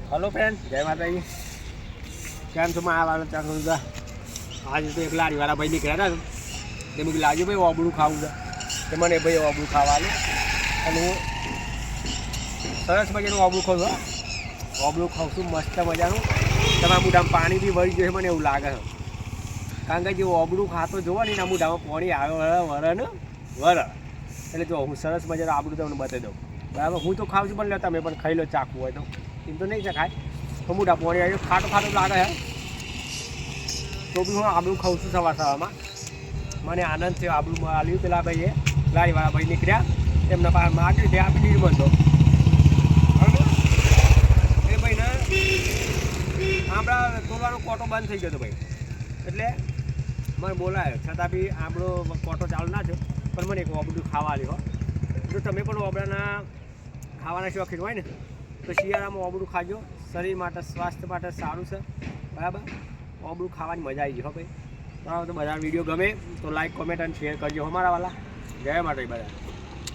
hello friend जय माता जी केम छो आ वाला चाकू आज तो एक लारी वाला भाई निकळ्या था ते मुझे लाजो भाई ओबड़ू खाવું છે તે મને ભાઈ ઓબડું ખાવાનું અને હું સરસ મજાનું ઓબડું ખાઉં છું ઓબડું ખાઉં છું મસ્ત મજાનું તમારા મોઢામાં પાણી બી વળી ગયું મને એવું લાગે છે કારણ કે જે ઓબડું ખાતો જોવો ને એના મોઢામાં પાણી આવે વરે ને વરે એટલે જો હું સરસ મજાનું આબડું તમને બતાવી દઉં બરાબર હું તો ખાઉં છું પણ લે તમે પણ ખાઈ લો ચાકુ હોય તો એમ તો નહીં શકાય તો મોઢા પાણી આવ્યું ખાટું ખાટું લાગે છે તો બી હું આબડું ખાઉં છું સવાર સવારમાં મને આનંદ થયો આબડું આલ્યું પેલા ભાઈએ લારીવાળા ભાઈ નીકળ્યા એમના પાસે માગ્યું તે આપી દીધું બંધો એ ભાઈને આપણા તોડવાનો કોટો બંધ થઈ ગયો હતો ભાઈ એટલે મને બોલાયો છતાં બી આપણો કોટો ચાલુ ના થયો પણ મને એક ઓબડું ખાવા આવ્યો જો તમે પણ ઓબડાના ખાવાના શોખીન હોય ને તો શિયાળામાં ઓબડું ખાજો શરીર માટે સ્વાસ્થ્ય માટે સારું છે બરાબર ઓબડું ખાવાની મજા આવી ગઈ હો ભાઈ બરાબર તો બધા વિડીયો ગમે તો લાઈક કોમેન્ટ અને શેર કરજો અમારા વાલા જય માતા બધા